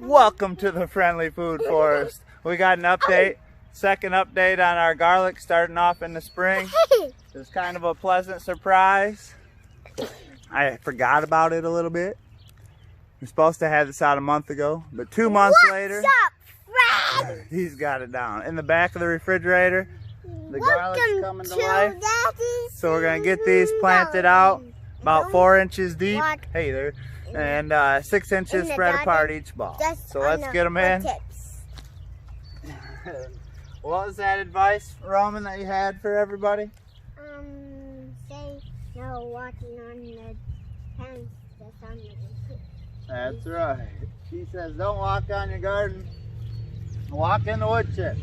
Welcome to the Friendly Food Forest. We got an update, second update on our garlic starting off in the spring. It's kind of a pleasant surprise. I forgot about it a little bit. We're supposed to have this out a month ago, but 2 months later, he's got it down. In the back of the refrigerator, the garlic's coming to life. So we're going to get these planted out about 4 inches deep. Hey there. And 6 inches spread apart each ball. So let's get them in. What was that advice, Roman, that you had for everybody? Say no walking on the fence that's on the roof. That's right. She says don't walk on your garden. Walk in the wood chips.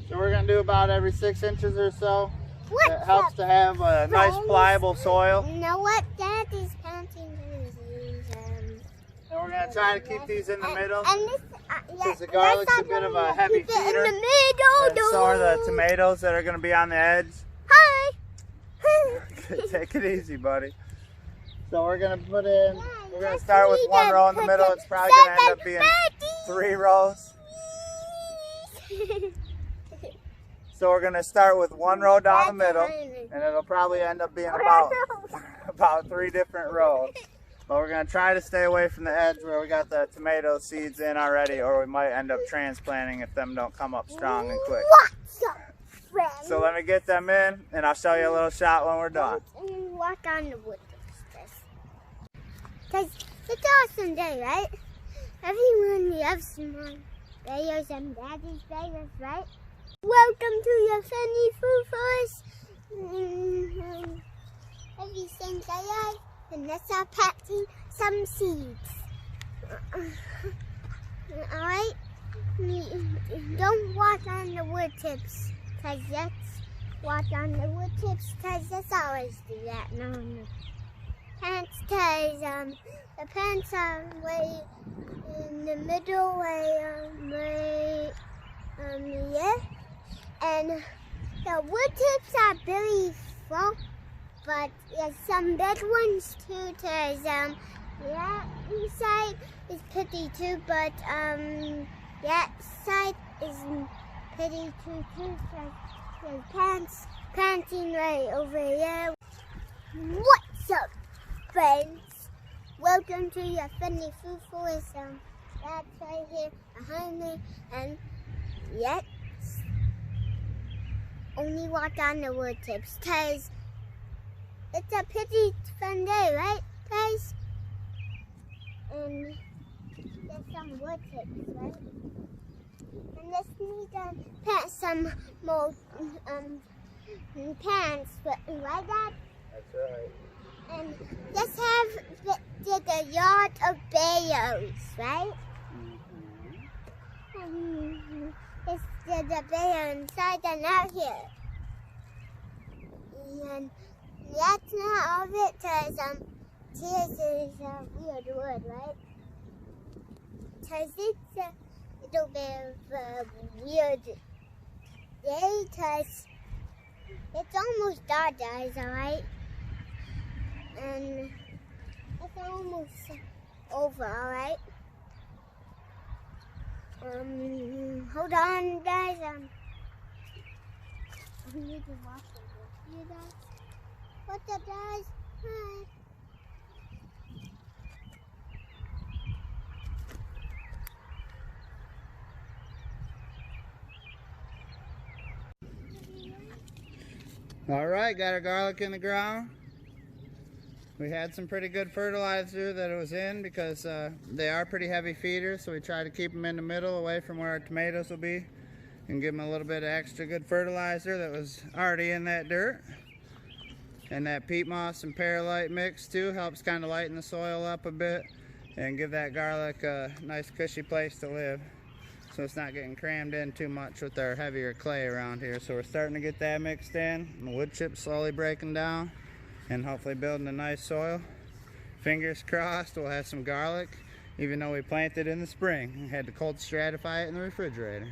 So we're going to do about every 6 inches or so. It helps to have a nice pliable soil. You know what? Daddy's planting these. And we're going to try to keep these in the middle. And this, because the garlic's a bit of a heavy feeder. In the middle. And so are the tomatoes that are going to be on the edge. Hi. Take it easy, buddy. So we're going to put in, we're going to start with 1 row in the middle. It's probably going to end up being 3 rows. So we're going to start with 1 row down the middle, and it'll probably end up being about 3 different rows. But we're going to try to stay away from the edge where we got the tomato seeds in already, or we might end up transplanting if them don't come up strong and quick. What's up, friend? So let me get them in, and I'll show you a little shot when we're done. And walk on the wood. Because it's an awesome day, right? Everyone loves some bears and daddy's bears, right? Welcome to your Friendly Food Forest. Everything I like, and let's start planting some seeds. Alright? Don't walk on the wood chips, because let's walk on the wood chips, because let's always do that. No. Plants, because the plants are way in the middle, yeah. And the wood chips are very full, but there's some big ones too. Cause yeah, inside is pretty too, but that side is pretty too. Cause there's planting right over there. What's up, friends? Welcome to your Friendly Food Forest. That's right here behind me, and yet only walk on the wood chips, cause it's a pretty fun day, right, guys? And there's some wood chips, right? And let's need to plant some more plants, right, Dad? That's right. And let's have the yard of bears, right? It's the bear inside and out here. And that's not all of it, because this is weird wood, right? Because it's a little bit of a weird day, because it's almost dark, guys, alright? And it's almost over, alright? Hold on, guys. We need to watch it. You guys? What's up, guys? Hi. All right, got our garlic in the ground. We had some pretty good fertilizer that it was in because they are pretty heavy feeders, so we try to keep them in the middle away from where our tomatoes will be and give them a little bit of extra good fertilizer that was already in that dirt. And that peat moss and perlite mix too helps kind of lighten the soil up a bit and give that garlic a nice cushy place to live, so it's not getting crammed in too much with our heavier clay around here. So we're starting to get that mixed in, and the wood chips slowly breaking down and hopefully building a nice soil. Fingers crossed we'll have some garlic, even though we planted in the spring and had to cold stratify it in the refrigerator.